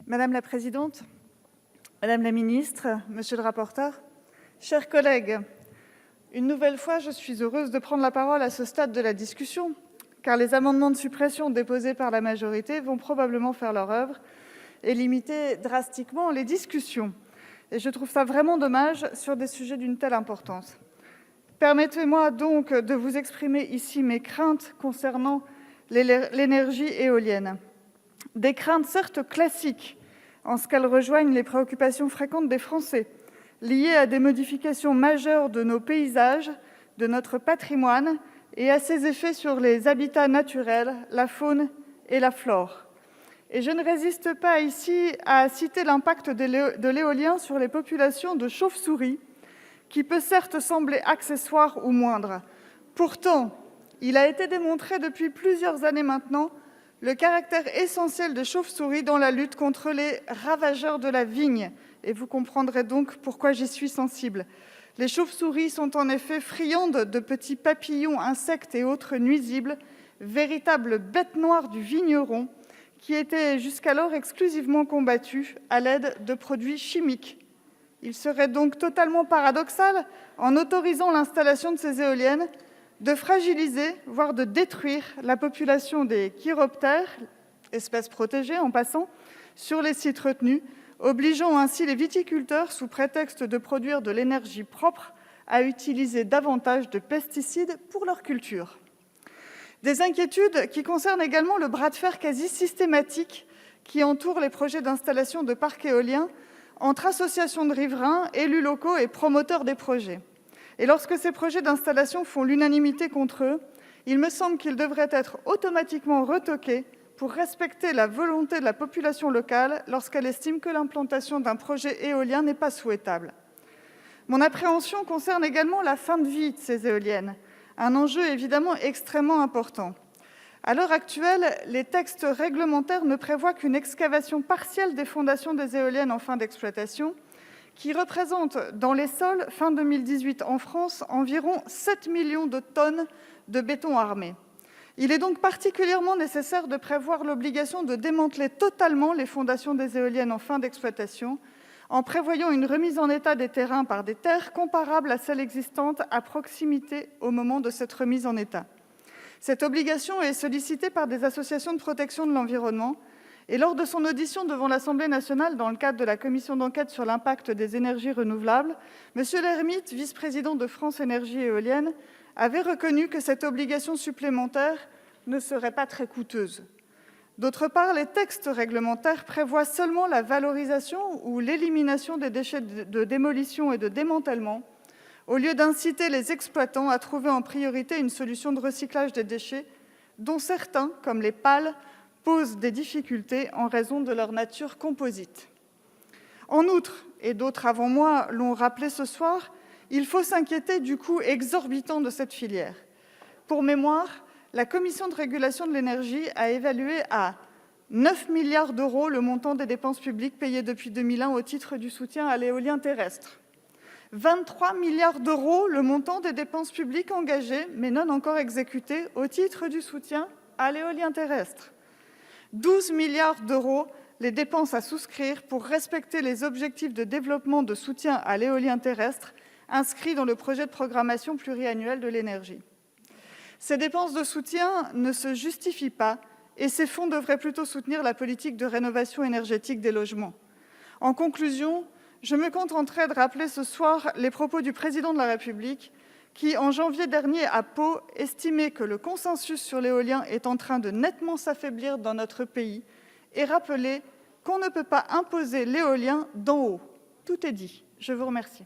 Madame la présidente, madame la ministre, monsieur le rapporteur, chers collègues, une nouvelle fois, je suis heureuse de prendre la parole à ce stade de la discussion, car les amendements de suppression déposés par la majorité vont probablement faire leur œuvre et limiter drastiquement les discussions. Et je trouve ça vraiment dommage sur des sujets d'une telle importance. Permettez-moi donc de vous exprimer ici mes craintes concernant l'énergie éolienne. Des craintes certes classiques, en ce qu'elles rejoignent les préoccupations fréquentes des Français, liées à des modifications majeures de nos paysages, de notre patrimoine et à ses effets sur les habitats naturels, la faune et la flore. Et je ne résiste pas ici à citer l'impact de l'éolien sur les populations de chauves-souris, qui peut certes sembler accessoire ou moindre. Pourtant, il a été démontré depuis plusieurs années maintenant le caractère essentiel des chauves-souris dans la lutte contre les ravageurs de la vigne. Et vous comprendrez donc pourquoi j'y suis sensible. Les chauves-souris sont en effet friandes de petits papillons, insectes et autres nuisibles, véritables bêtes noires du vigneron, qui étaient jusqu'alors exclusivement combattus à l'aide de produits chimiques. Il serait donc totalement paradoxal, en autorisant l'installation de ces éoliennes, de fragiliser, voire de détruire la population des chiroptères, espèces protégées en passant, sur les sites retenus, obligeant ainsi les viticulteurs, sous prétexte de produire de l'énergie propre, à utiliser davantage de pesticides pour leur culture. Des inquiétudes qui concernent également le bras de fer quasi systématique qui entoure les projets d'installation de parcs éoliens entre associations de riverains, élus locaux et promoteurs des projets. Et lorsque ces projets d'installation font l'unanimité contre eux, il me semble qu'ils devraient être automatiquement retoqués pour respecter la volonté de la population locale lorsqu'elle estime que l'implantation d'un projet éolien n'est pas souhaitable. Mon appréhension concerne également la fin de vie de ces éoliennes, un enjeu évidemment extrêmement important. À l'heure actuelle, les textes réglementaires ne prévoient qu'une excavation partielle des fondations des éoliennes en fin d'exploitation, qui représente dans les sols, fin 2018 en France, environ 7 millions de tonnes de béton armé. Il est donc particulièrement nécessaire de prévoir l'obligation de démanteler totalement les fondations des éoliennes en fin d'exploitation, en prévoyant une remise en état des terrains par des terres comparables à celles existantes à proximité au moment de cette remise en état. Cette obligation est sollicitée par des associations de protection de l'environnement, et lors de son audition devant l'Assemblée nationale dans le cadre de la commission d'enquête sur l'impact des énergies renouvelables, M. Lermite, vice-président de France Énergie Éolienne, avait reconnu que cette obligation supplémentaire ne serait pas très coûteuse. D'autre part, les textes réglementaires prévoient seulement la valorisation ou l'élimination des déchets de démolition et de démantèlement, au lieu d'inciter les exploitants à trouver en priorité une solution de recyclage des déchets, dont certains, comme les pales, posent des difficultés en raison de leur nature composite. En outre, et d'autres avant moi l'ont rappelé ce soir, il faut s'inquiéter du coût exorbitant de cette filière. Pour mémoire, la Commission de régulation de l'énergie a évalué à 9 milliards d'euros le montant des dépenses publiques payées depuis 2001 au titre du soutien à l'éolien terrestre. 23 milliards d'euros le montant des dépenses publiques engagées, mais non encore exécutées, au titre du soutien à l'éolien terrestre. 12 milliards d'euros les dépenses à souscrire pour respecter les objectifs de développement de soutien à l'éolien terrestre inscrits dans le projet de programmation pluriannuelle de l'énergie. Ces dépenses de soutien ne se justifient pas et ces fonds devraient plutôt soutenir la politique de rénovation énergétique des logements. En conclusion, je me contenterai de rappeler ce soir les propos du Président de la République qui, en janvier dernier à Pau, estimait que le consensus sur l'éolien est en train de nettement s'affaiblir dans notre pays et rappelait qu'on ne peut pas imposer l'éolien d'en haut. Tout est dit. Je vous remercie.